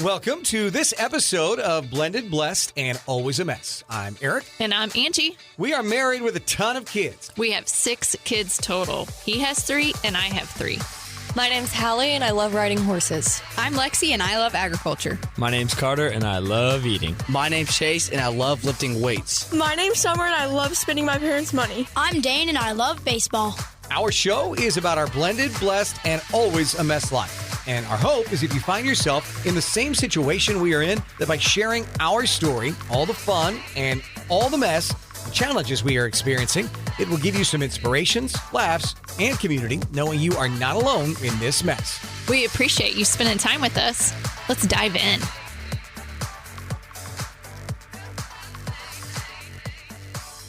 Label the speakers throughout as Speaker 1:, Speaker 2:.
Speaker 1: Welcome to this episode of Blended, Blessed, and Always a Mess. I'm Aric.
Speaker 2: And I'm Angie.
Speaker 1: We are married with a ton of kids.
Speaker 2: We have 6 kids total. He has 3 and I have 3.
Speaker 3: My name's Hallie and I love riding horses.
Speaker 4: I'm Lexi and I love agriculture.
Speaker 5: My name's Carter and I love eating.
Speaker 6: My name's Chase and I love lifting weights.
Speaker 7: My name's Summer and I love spending my parents' money.
Speaker 8: I'm Dane and I love baseball.
Speaker 1: Our show is about our blended, blessed, and always a mess life. And our hope is if you find yourself in the same situation we are in, that by sharing our story, all the fun and all the mess, the challenges we are experiencing, it will give you some inspirations, laughs, and community, knowing you are not alone in this mess.
Speaker 2: We appreciate you spending time with us. Let's dive in.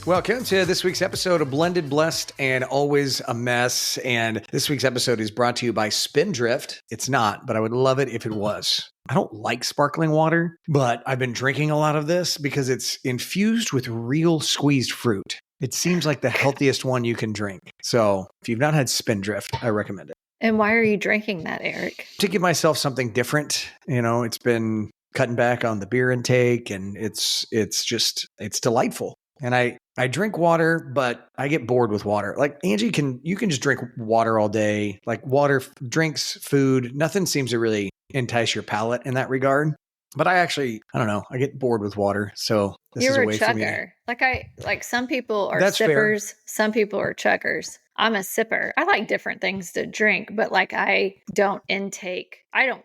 Speaker 1: Welcome to this week's episode of Blended, Blessed, and Always a Mess. And this week's episode is brought to you by Spindrift. It's not, but I would love it if it was. I don't like sparkling water, but I've been drinking a lot of this because it's infused with real squeezed fruit. It seems like the healthiest one you can drink. So if you've not had Spindrift, I recommend it.
Speaker 3: And why are you drinking that, Aric?
Speaker 1: To give myself something different. You know, it's been cutting back on the beer intake and it's delightful. And I drink water, but I get bored with water. Like Angie, you can just drink water all day. Like water, drinks, food, nothing seems to really entice your palate in that regard. But I don't know. I get bored with water. So this is a way for me.
Speaker 3: You're a chugger. Like some people are
Speaker 1: That's
Speaker 3: sippers,
Speaker 1: fair.
Speaker 3: Some people are chuggers. I'm a sipper. I like different things to drink, but like I don't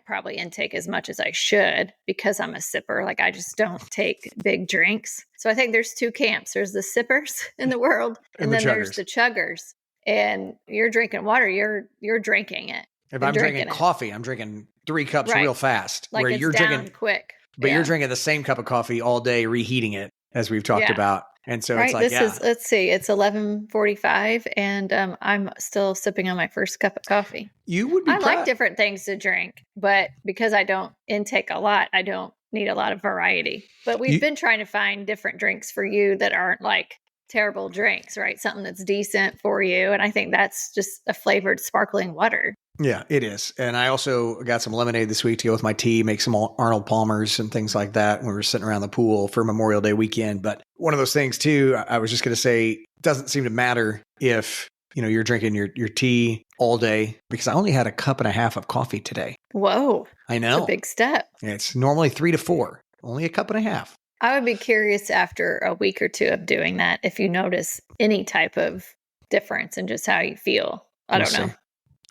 Speaker 3: probably intake as much as I should because I'm a sipper. Like I just don't take big drinks. So I think there's 2 camps. There's the sippers in the world, and then there's the chuggers. And you're drinking water, you're drinking it.
Speaker 1: If I'm drinking coffee, I'm drinking 3 cups real fast.
Speaker 3: Like
Speaker 1: where
Speaker 3: it's
Speaker 1: you're
Speaker 3: down
Speaker 1: drinking
Speaker 3: quick.
Speaker 1: But you're drinking the same cup of coffee all day, reheating it, as we've talked about. And so it's like,
Speaker 3: let's see, it's 11:45 and I'm still sipping on my first cup of coffee.
Speaker 1: You would be
Speaker 3: I like different things to drink, but because I don't intake a lot, I don't need a lot of variety. But we've been trying to find different drinks for you that aren't like terrible drinks, right? Something that's decent for you. And I think that's just a flavored sparkling water.
Speaker 1: Yeah, it is. And I also got some lemonade this week to go with my tea, make some Arnold Palmers and things like that when we were sitting around the pool for Memorial Day weekend. But one of those things too, I was just going to say, it doesn't seem to matter if, you're drinking your tea all day, because I only had a cup and a half of coffee today.
Speaker 3: Whoa.
Speaker 1: I know.
Speaker 3: That's a big step.
Speaker 1: It's normally 3 to 4, only a cup and a half.
Speaker 3: I would be curious after a week or 2 of doing that if you notice any type of difference in just how you feel. I don't know.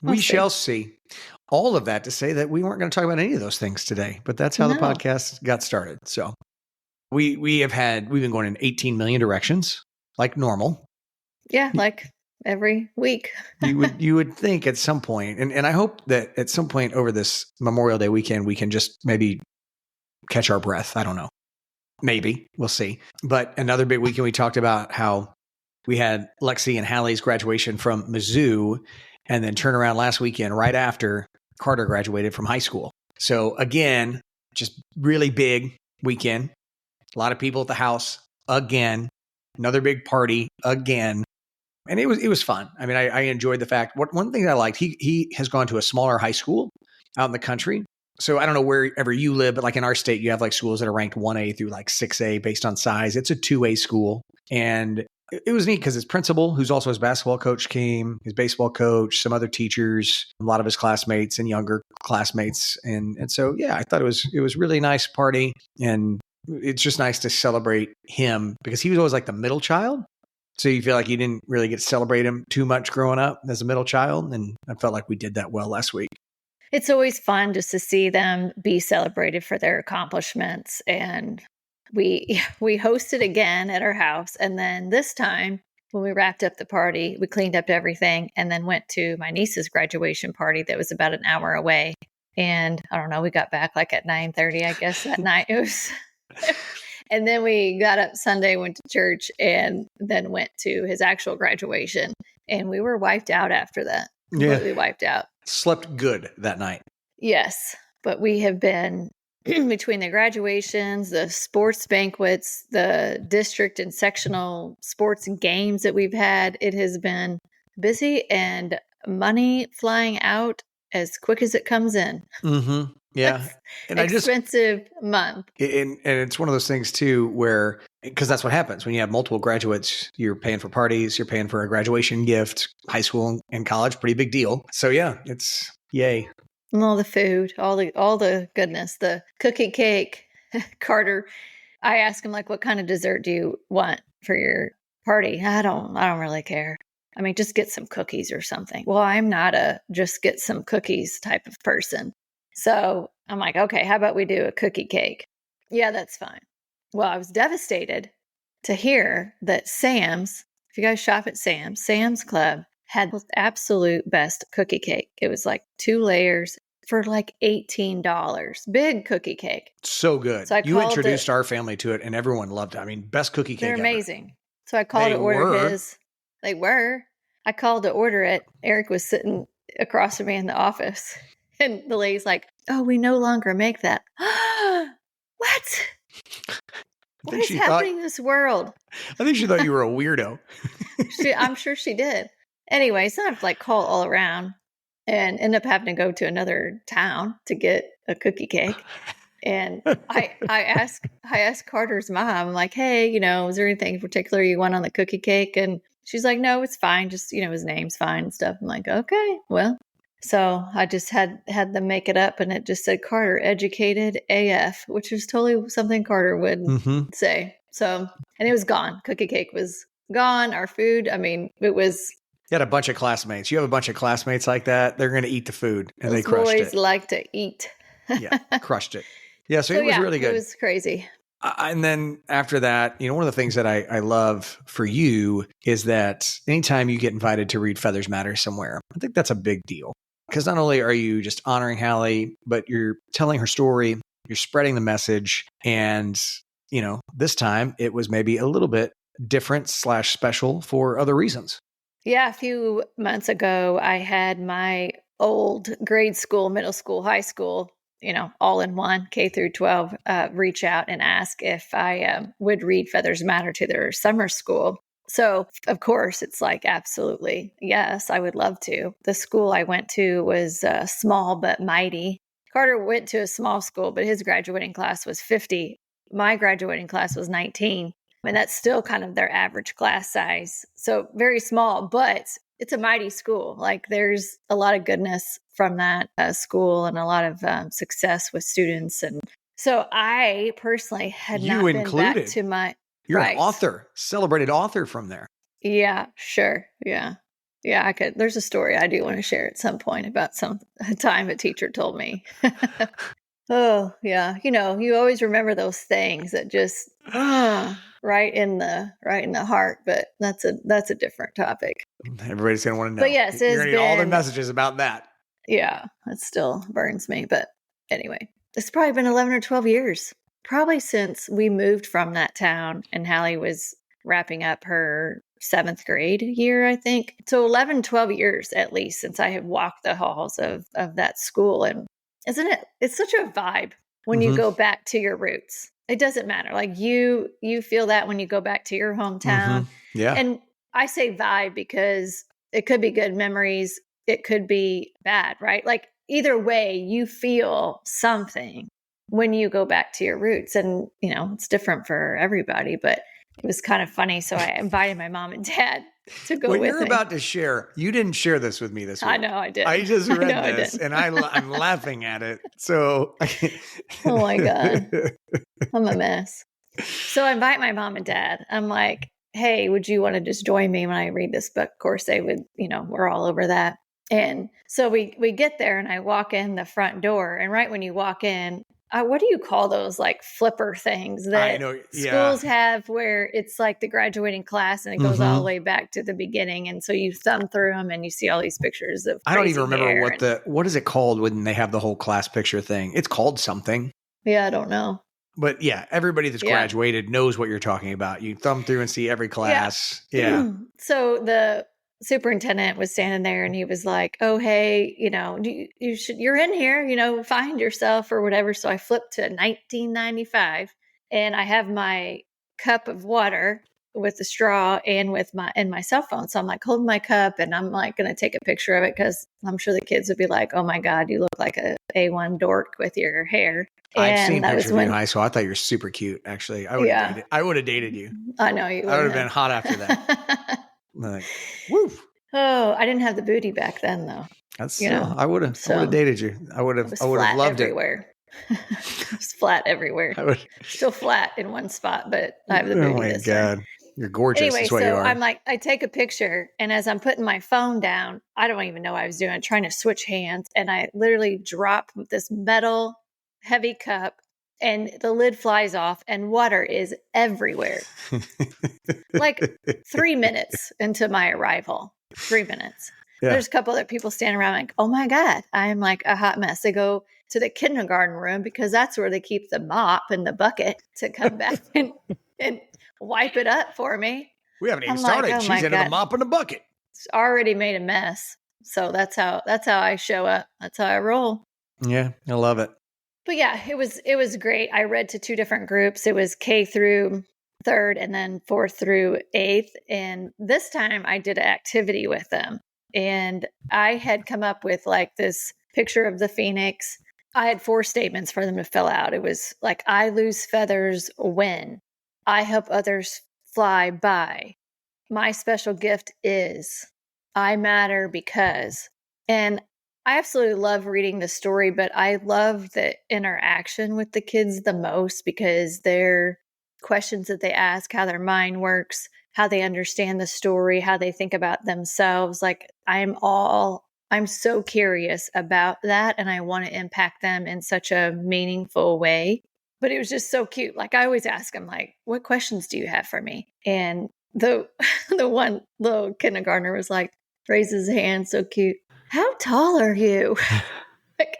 Speaker 1: We shall see. All of that to say that we weren't going to talk about any of those things today, but that's how the podcast got started. So we've been going in 18 million directions, like normal.
Speaker 3: Yeah, like every week.
Speaker 1: you would think at some point, and I hope that at some point over this Memorial Day weekend, we can just maybe catch our breath. I don't know. Maybe. We'll see. But another big weekend, we talked about how we had Lexi and Hallie's graduation from Mizzou, and then turn around last weekend right after Carter graduated from high school. So again, just really big weekend. A lot of people at the house again. Another big party again. And it was fun. I mean, I enjoyed the fact. One thing I liked, he has gone to a smaller high school out in the country. So I don't know wherever you live, but like in our state, you have like schools that are ranked 1A through like 6A based on size. It's a 2A school. And it was neat because his principal, who's also his basketball coach, came, his baseball coach, some other teachers, a lot of his classmates and younger classmates. And so, yeah, I thought it was really nice party. And it's just nice to celebrate him because he was always like the middle child. So you feel like you didn't really get to celebrate him too much growing up as a middle child. And I felt like we did that well last week.
Speaker 3: It's always fun just to see them be celebrated for their accomplishments. And we hosted again at our house. And then this time when we wrapped up the party, we cleaned up everything and then went to my niece's graduation party that was about an hour away. And I don't know, we got back like at 9:30, I guess, that night. It was, and then we got up Sunday, went to church, and then went to his actual graduation. And we were wiped out after that. Completely wiped out.
Speaker 1: Slept good that night.
Speaker 3: Yes. But we have been between the graduations, the sports banquets, the district and sectional sports games that we've had, it has been busy and money flying out as quick as it comes in.
Speaker 1: Mm-hmm. Yeah.
Speaker 3: That's
Speaker 1: And I just,
Speaker 3: expensive month.
Speaker 1: and it's one of those things too, where, because that's what happens when you have multiple graduates, you're paying for parties, you're paying for a graduation gift, high school and college, pretty big deal. So yeah, it's yay.
Speaker 3: And all the food, all the goodness, the cookie cake. Carter, I asked him like, what kind of dessert do you want for your party? I don't really care. I mean, just get some cookies or something. Well, I'm not a just get some cookies type of person. So I'm like, okay, how about we do a cookie cake? Yeah, that's fine. Well, I was devastated to hear that Sam's, if you guys shop at Sam's Club had the absolute best cookie cake. It was like 2 layers for like $18. Big cookie cake.
Speaker 1: So good.
Speaker 3: So I
Speaker 1: You
Speaker 3: called
Speaker 1: introduced our family to it and everyone loved it. I mean, best cookie cake
Speaker 3: They're
Speaker 1: ever.
Speaker 3: amazing. So I called
Speaker 1: They
Speaker 3: to order
Speaker 1: were.
Speaker 3: his. They were. I called to order it. Aric was sitting across from me in the office. And the lady's like, oh, we no longer make that. What? What is happening in this world?
Speaker 1: I think she thought you were a weirdo.
Speaker 3: I'm sure she did. Anyway, so I have to like call all around and end up having to go to another town to get a cookie cake. And I asked Carter's mom, I'm like, hey, is there anything in particular you want on the cookie cake? And she's like, no, it's fine. Just, his name's fine and stuff. I'm like, okay, well. So I just had them make it up and it just said Carter, educated AF, which is totally something Carter would say. So, and it was gone. Cookie cake was gone. Our food, I mean, it was.
Speaker 1: You had a bunch of classmates. You have a bunch of classmates like that. They're going to eat the food and they crushed it.
Speaker 3: Boys like to eat.
Speaker 1: Yeah, crushed it. Yeah, so it was really good.
Speaker 3: It was crazy.
Speaker 1: And then after that, one of the things that I love for you is that anytime you get invited to read Feathers Matter somewhere, I think that's a big deal. Because not only are you just honoring Hallie, but you're telling her story, you're spreading the message. And, this time it was maybe a little bit different / special for other reasons.
Speaker 3: Yeah, a few months ago, I had my old grade school, middle school, high school, all in one, K through 12, reach out and ask if I would read Feathers Matter to their summer school. So, of course, it's like, absolutely, yes, I would love to. The school I went to was small but mighty. Carter went to a small school, but his graduating class was 50. My graduating class was 19. And that's still kind of their average class size. So very small, but it's a mighty school. Like there's a lot of goodness from that school and a lot of success with students. And so I personally had not been back to my...
Speaker 1: You're an author, celebrated author from there.
Speaker 3: Yeah, sure. Yeah, I could. There's a story I do want to share at some point about a time a teacher told me. Oh, yeah. You always remember those things that just right in the heart, but that's a different topic.
Speaker 1: Everybody's going to want to know.
Speaker 3: But yes,
Speaker 1: you're going to get all their messages about that.
Speaker 3: Yeah, it still burns me. But anyway, it's probably been 11 or 12 years. Probably since we moved from that town and Hallie was wrapping up her 7th grade year, I think. So 11, 12 years at least since I have walked the halls of that school. And isn't it? It's such a vibe when you go back to your roots. It doesn't matter. Like you feel that when you go back to your hometown.
Speaker 1: Yeah.
Speaker 3: And I say vibe because it could be good memories. It could be bad, right? Like either way, you feel something when you go back to your roots. And, it's different for everybody, but it was kind of funny. So I invited my mom and dad to go with me.
Speaker 1: What you're about to share, you didn't share this with me this week.
Speaker 3: I know I did.
Speaker 1: I just read this and I'm laughing at it. So,
Speaker 3: oh my God, I'm a mess. So I invite my mom and dad. I'm like, hey, would you want to just join me when I read this book? Of course they would, we're all over that. And so we get there and I walk in the front door, and right when you walk in, what do you call those like flipper things that schools have where it's like the graduating class and it goes all the way back to the beginning. And so you thumb through them and you see all these pictures of
Speaker 1: I don't even remember what is it called when they have the whole class picture thing. It's called something.
Speaker 3: Yeah, I don't know.
Speaker 1: But yeah, everybody that's graduated knows what you're talking about. You thumb through and see every class. Yeah.
Speaker 3: So the superintendent was standing there and he was like, oh, hey, you're in here, find yourself or whatever. So I flipped to 1995 and I have my cup of water with the straw and with my cell phone. So I'm like holding my cup and I'm like going to take a picture of it because I'm sure the kids would be like, oh my God, you look like a A1 dork with your hair.
Speaker 1: I've
Speaker 3: And
Speaker 1: seen
Speaker 3: that
Speaker 1: pictures
Speaker 3: was
Speaker 1: of you
Speaker 3: when,
Speaker 1: in high school. I thought you were super cute, actually. I would have dated you.
Speaker 3: I know you would
Speaker 1: I would have been hot after that. Like, woo.
Speaker 3: Oh, I didn't have the booty back then though.
Speaker 1: That's still, I would have
Speaker 3: So
Speaker 1: dated you. I would have loved
Speaker 3: everywhere. It was flat everywhere.
Speaker 1: it.
Speaker 3: Still flat in one spot, but I have the booty.
Speaker 1: Oh my
Speaker 3: this
Speaker 1: God.
Speaker 3: time.
Speaker 1: You're gorgeous.
Speaker 3: Anyway,
Speaker 1: That's what
Speaker 3: so
Speaker 1: you are.
Speaker 3: I'm like, I take a picture, and as I'm putting my phone down, I don't even know what I was doing, trying to switch hands, and I literally drop this metal heavy cup, and the lid flies off, and water is everywhere. Like 3 minutes into my arrival, 3 minutes.
Speaker 1: Yeah.
Speaker 3: There's a couple other people standing around like, oh my God, I'm like a hot mess. They go to the kindergarten room because that's where they keep the mop and the bucket to come back and wipe it up for me.
Speaker 1: We haven't even
Speaker 3: I'm like,
Speaker 1: started.
Speaker 3: oh
Speaker 1: She's
Speaker 3: my
Speaker 1: into
Speaker 3: God.
Speaker 1: the mop and the bucket.
Speaker 3: It's already made a mess. So that's how I show up. That's how I roll.
Speaker 1: Yeah, I love it.
Speaker 3: But yeah, it was great. I read to 2 different groups. It was K through 3rd and then 4th through 8th. And this time I did an activity with them. And I had come up with like this picture of the phoenix. I had 4 statements for them to fill out. It was like, I lose feathers when I help others fly by. My special gift is I matter because. And I absolutely love reading the story, but I love the interaction with the kids the most because their questions that they ask, how their mind works, how they understand the story, how they think about themselves. Like I'm so curious about that, and I want to impact them in such a meaningful way. But it was just so cute. Like I always ask them, like, what questions do you have for me? And the one little kindergartner was like, raises his hand, so cute. How tall are you? Like,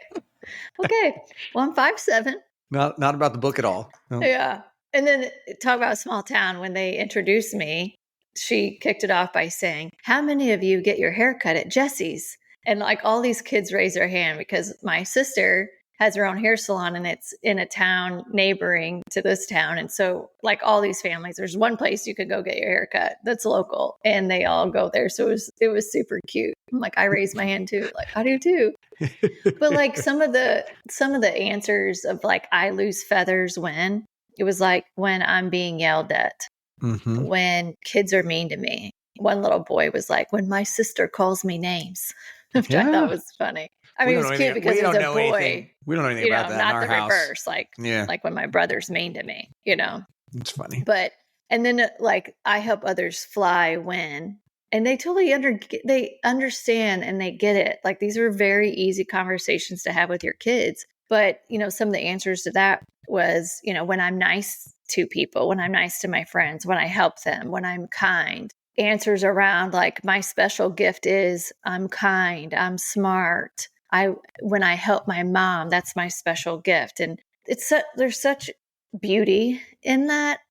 Speaker 3: okay, well, I'm 5'7".
Speaker 1: Not about the book at all. No.
Speaker 3: Yeah. And then talk about a small town. When they introduced me, she kicked it off by saying, how many of you get your hair cut at Jesse's? And like all these kids raise their hand because my sister has her own hair salon and it's in a town neighboring to this town. And so like all these families, there's one place you could go get your hair cut that's local and they all go there. So it was super cute. I'm like, I raised my hand too. Like I do too. But like some of the answers of like, I lose feathers when it was like when I'm being yelled at, when kids are mean to me. One little boy was like, when my sister calls me names, which I thought was funny. I mean, it was cute because it was a boy.
Speaker 1: We don't know anything about that in our
Speaker 3: not the
Speaker 1: house.
Speaker 3: reverse, like when my brother's mean to me,
Speaker 1: It's funny.
Speaker 3: But, and then like, I help others fly when, and they totally they understand and they get it. Like these are very easy conversations to have with your kids. But, some of the answers to that was, when I'm nice to people, when I'm nice to my friends, when I help them, when I'm kind. Answers around like my special gift is I'm kind, I'm smart. When I help my mom, that's my special gift. And there's such beauty in that,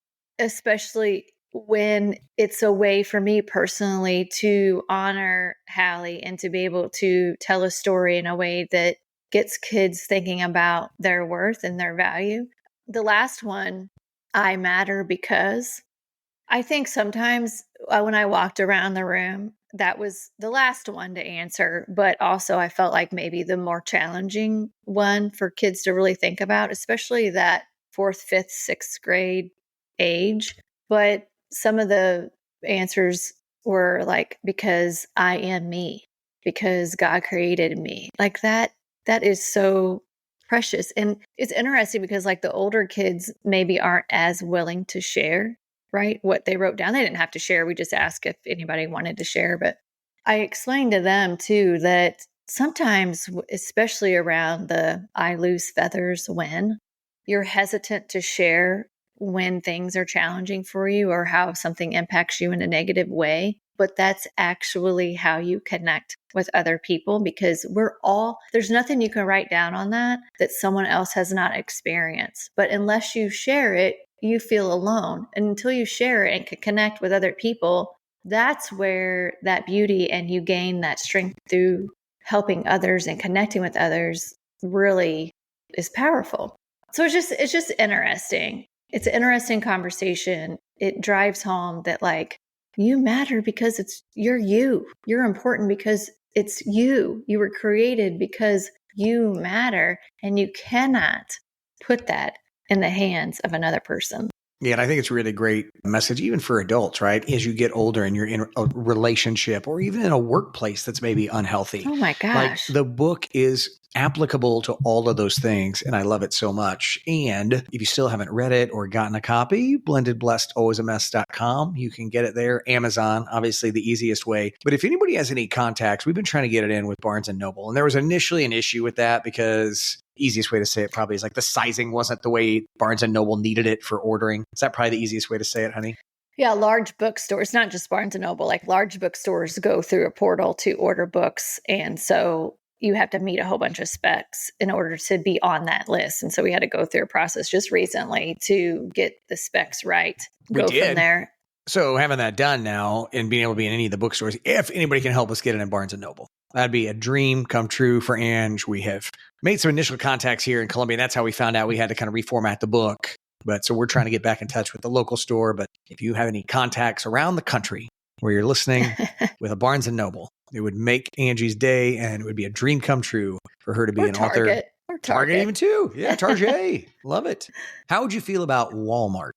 Speaker 3: especially when it's a way for me personally to honor Hallie and to be able to tell a story in a way that gets kids thinking about their worth and their value. The last one, I matter because. I think sometimes when I walked around the room, that was the last one to answer, but also I felt like maybe the more challenging one for kids to really think about, especially that 4th, 5th, 6th grade age. But some of the answers were like, because I am me, because God created me. Like that is so precious. And it's interesting because like the older kids maybe aren't as willing to share, right? What they wrote down. They didn't have to share. We just asked if anybody wanted to share. But I explained to them too that sometimes, especially around the I lose feathers when, you're hesitant to share when things are challenging for you or how something impacts you in a negative way. But that's actually how you connect with other people because there's nothing you can write down on that someone else has not experienced. But unless you share it, you feel alone. And until you share it and can connect with other people, that's where that beauty and you gain that strength through helping others and connecting with others really is powerful. So it's just interesting. It's an interesting conversation it drives home that like, you matter because you're you. You're important because it's you. You were created because you matter, and you cannot put that in the hands of another person.
Speaker 1: Yeah, and I think it's a really great message, even for adults, right? As you get older and you're in a relationship or even in a workplace that's maybe unhealthy.
Speaker 3: Oh my
Speaker 1: Like
Speaker 3: gosh.
Speaker 1: the book is applicable to all of those things, and I love it so much. And if you still haven't read it or gotten a copy, blendedblessedalwaysamess.com. You can get it there. Amazon, obviously the easiest way. But if anybody has any contacts, we've been trying to get it in with Barnes & Noble. And there was initially an issue with that because easiest way to say it probably is like the sizing wasn't the way Barnes & Noble needed it for ordering. Is that probably the easiest way to say it, honey?
Speaker 3: Yeah, large bookstores, not just Barnes & Noble, like large bookstores go through a portal to order books. And so you have to meet a whole bunch of specs in order to be on that list. And so we had to go through a process just recently to get the specs right.
Speaker 1: We
Speaker 3: go
Speaker 1: did.
Speaker 3: from there.
Speaker 1: So having that done now and being able to be in any of the bookstores, if anybody can help us get it in Barnes & Noble, that'd be a dream come true for Ange. We have made some initial contacts here in Columbia. That's how we found out we had to kind of reformat the book. But so we're trying to get back in touch with the local store. But if you have any contacts around the country where you're listening with a Barnes & Noble, it would make Angie's day, and it would be a dream come true for her to be
Speaker 3: Or
Speaker 1: an
Speaker 3: Target.
Speaker 1: author.
Speaker 3: Or
Speaker 1: Target even too. Yeah, Target. Love it. How would you feel about Walmart?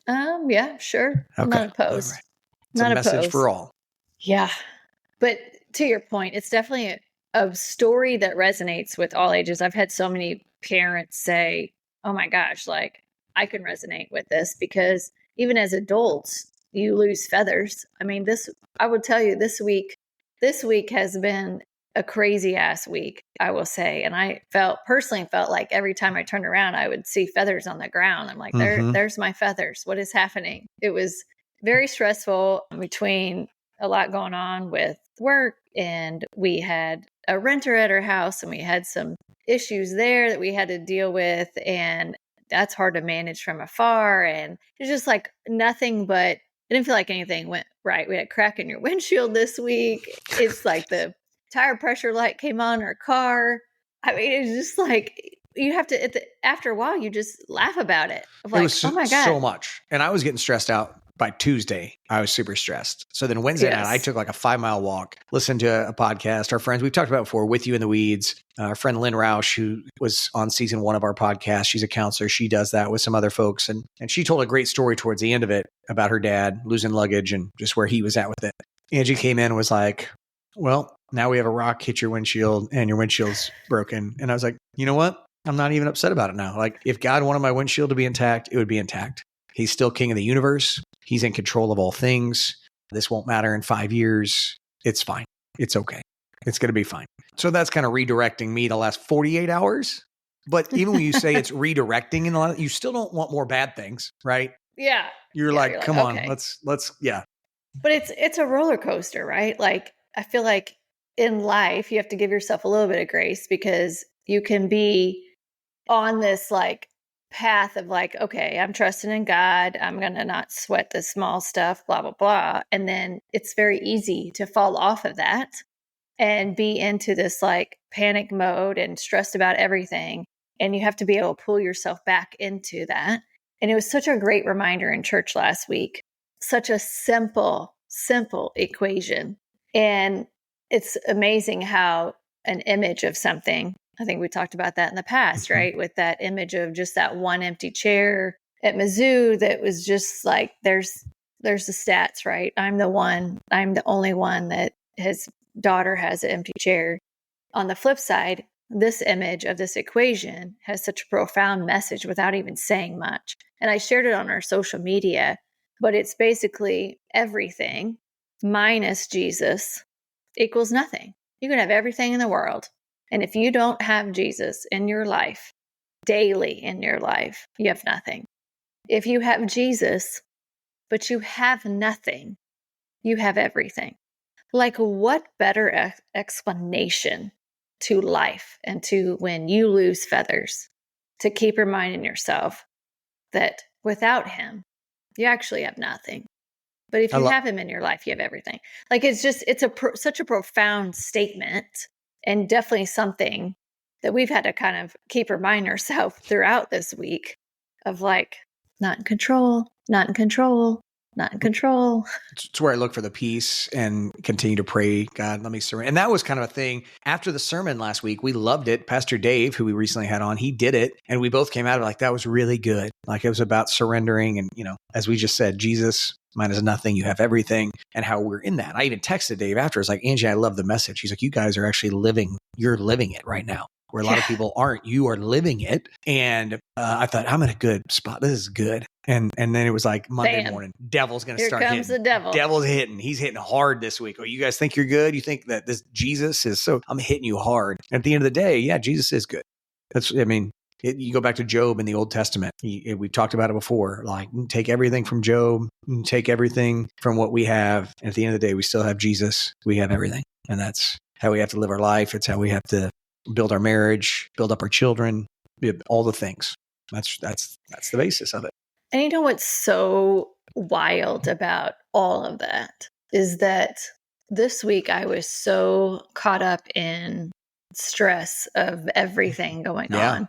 Speaker 3: Yeah, sure. I'm
Speaker 1: Okay.
Speaker 3: not opposed.
Speaker 1: All right. It's
Speaker 3: Not
Speaker 1: a message
Speaker 3: opposed.
Speaker 1: for all.
Speaker 3: Yeah. But to your point, it's definitely a story that resonates with all ages. I've had so many parents say, oh my gosh, like I can resonate with this because even as adults, you lose feathers. I mean, I would tell you this week has been a crazy ass week, I will say. And I personally felt like every time I turned around, I would see feathers on the ground. I'm like, there's my feathers. What is happening? It was very stressful between a lot going on with work, and we had a renter at our house, and we had some issues there that we had to deal with, and that's hard to manage from afar. And it's just like nothing but, I didn't feel like anything went right. We had a crack in your windshield this week. It's like the tire pressure light came on our car. I mean, it's just like you have to, after a while, you just laugh about it. Of like,
Speaker 1: It was
Speaker 3: oh my God.
Speaker 1: so much. And I was getting stressed out. By Tuesday, I was super stressed. So then Wednesday night, I took like a 5-mile walk, listened to a podcast. Our friends, we've talked about before, With You in the Weeds. Our friend Lynn Roush, who was on season 1 of our podcast, she's a counselor. She does that with some other folks. And she told a great story towards the end of it about her dad losing luggage and just where he was at with it. Angie came in and was like, well, now we have a rock hit your windshield and your windshield's broken. And I was like, you know what? I'm not even upset about it now. Like if God wanted my windshield to be intact, it would be intact. He's still king of the universe. He's in control of all things. This won't matter in 5 years. It's fine. It's okay. It's going to be fine. So that's kind of redirecting me the last 48 hours. But even when you say it's redirecting in a lot, you still don't want more bad things, right?
Speaker 3: Yeah.
Speaker 1: You're like, come on, let's, yeah.
Speaker 3: But it's a roller coaster, right? Like, I feel like in life, you have to give yourself a little bit of grace because you can be on this like path of like, okay, I'm trusting in God. I'm going to not sweat the small stuff, blah, blah, blah. And then it's very easy to fall off of that and be into this like panic mode and stressed about everything. And you have to be able to pull yourself back into that. And it was such a great reminder in church last week. Such a simple equation. And it's amazing how an image of something, I think we talked about that in the past, right? With that image of just that one empty chair at Mizzou that was just like, there's the stats, right? I'm the only one that his daughter has an empty chair. On the flip side, this image of this equation has such a profound message without even saying much. And I shared it on our social media, but it's basically everything minus Jesus equals nothing. You can have everything in the world. And if you don't have Jesus in your life, daily in your life, you have nothing. If you have Jesus, but you have nothing, you have everything. Like, what better explanation to life and to when you lose feathers to keep reminding yourself that without him, you actually have nothing. But if you have him in your life, you have everything. Like, it's such a profound statement, and definitely something that we've had to kind of keep reminding ourselves throughout this week of like, not in control, not in control, not in control.
Speaker 1: It's where I look for the peace and continue to pray, God, let me surrender. And that was kind of a thing after the sermon last week. We loved it. Pastor Dave, who we recently had on, he did it. And we both came out of it like, that was really good. Like it was about surrendering. And, as we just said, Jesus, mine is nothing. You have everything. And how we're in that. I even texted Dave after. I was like, Angie, I love the message. He's like, you guys are actually you're living it right now. Where a lot of people aren't. You are living it. And I thought, I'm in a good spot. This is good. And then it was like Monday morning, devil's going to start hitting. Here comes the devil. Devil's hitting. He's hitting hard this week. Oh, you guys think you're good? You think that this Jesus is I'm hitting you hard. And at the end of the day, yeah, Jesus is good. You go back to Job in the Old Testament. We've talked about it before. Like, take everything from Job, take everything from what we have. And at the end of the day, we still have Jesus. We have everything. And that's how we have to live our life. It's how we have to build our marriage, build up our children, all the things. That's the basis of it.
Speaker 3: And you know what's so wild about all of that is that this week I was so caught up in stress of everything going on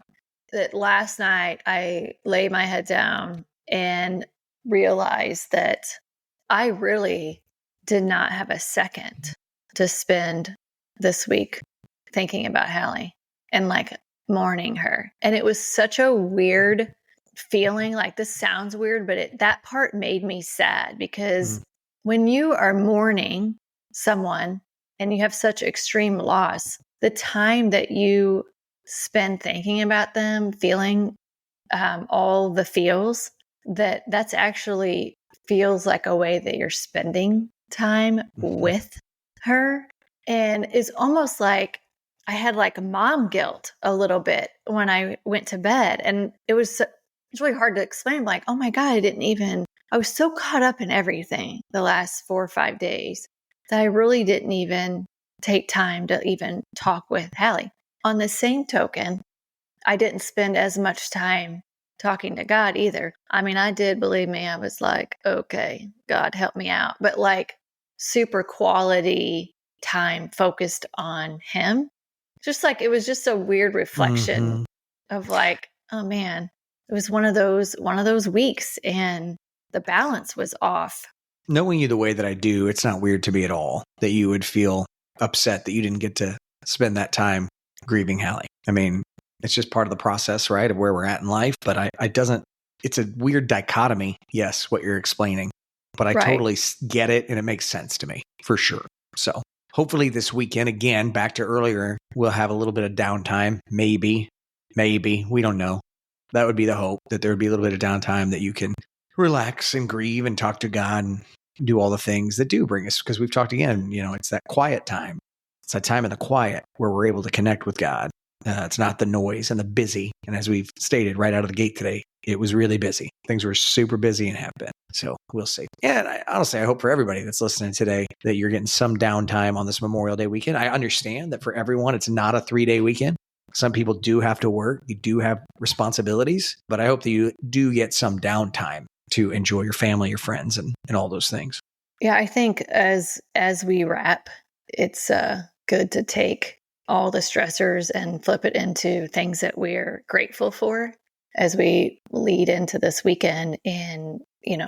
Speaker 3: that last night I laid my head down and realized that I really did not have a second to spend this week thinking about Hallie and like mourning her. And it was such a weird feeling. Like, this sounds weird, but that part made me sad because when you are mourning someone and you have such extreme loss, the time that you spend thinking about them, feeling all the feels, that's actually feels like a way that you're spending time with her. And it's almost like I had like mom guilt a little bit when I went to bed. And it's really hard to explain. Like, oh my God, I was so caught up in everything the last 4 or 5 days that I really didn't even take time to even talk with Hallie. On the same token, I didn't spend as much time talking to God either. I mean, I did, believe me, I was like, okay, God, help me out. But like super quality time focused on him. Just like, it was just a weird reflection of like, oh man, it was one of those weeks and the balance was off.
Speaker 1: Knowing you the way that I do, it's not weird to me at all that you would feel upset that you didn't get to spend that time grieving Hallie. I mean, it's just part of the process, right, of where we're at in life. But it's a weird dichotomy, yes, what you're explaining. But I totally get it and it makes sense to me, for sure. So hopefully this weekend, again, back to earlier, we'll have a little bit of downtime. Maybe, we don't know. That would be the hope, that there would be a little bit of downtime that you can relax and grieve and talk to God and do all the things that do bring us. Because we've talked again, it's that quiet time. It's that time in the quiet where we're able to connect with God. It's not the noise and the busy. And as we've stated right out of the gate today, it was really busy. Things were super busy and have been. So we'll see. And honestly, I hope for everybody that's listening today that you're getting some downtime on this Memorial Day weekend. I understand that for everyone, it's not a 3-day weekend. Some people do have to work. You do have responsibilities, but I hope that you do get some downtime to enjoy your family, your friends, and all those things.
Speaker 3: Yeah, I think as we wrap, it's good to take all the stressors and flip it into things that we're grateful for as we lead into this weekend. And,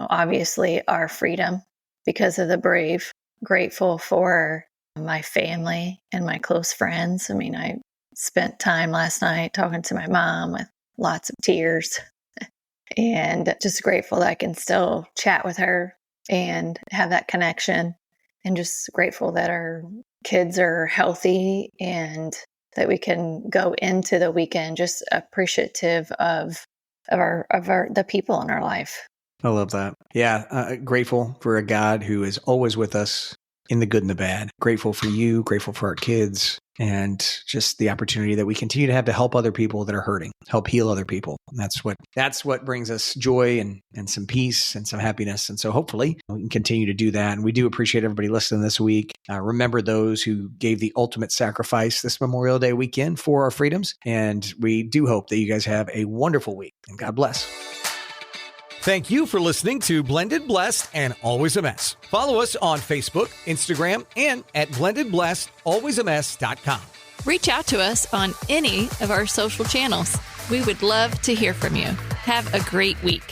Speaker 3: obviously our freedom because of the brave, grateful for my family and my close friends. I mean, I spent time last night talking to my mom with lots of tears and just grateful that I can still chat with her and have that connection, and just grateful that our kids are healthy and that we can go into the weekend just appreciative of the people in our life.
Speaker 1: I love that. Yeah. Grateful for a God who is always with us in the good and the bad. Grateful for you, grateful for our kids, and just the opportunity that we continue to have to help other people that are hurting, help heal other people. And that's what brings us joy and some peace and some happiness. And so hopefully we can continue to do that. And we do appreciate everybody listening this week. Remember those who gave the ultimate sacrifice this Memorial Day weekend for our freedoms. And we do hope that you guys have a wonderful week, and God bless.
Speaker 9: Thank you for listening to Blended Blessed and Always a Mess. Follow us on Facebook, Instagram, and at blendedblessedalwaysamess.com.
Speaker 2: Reach out to us on any of our social channels. We would love to hear from you. Have a great week.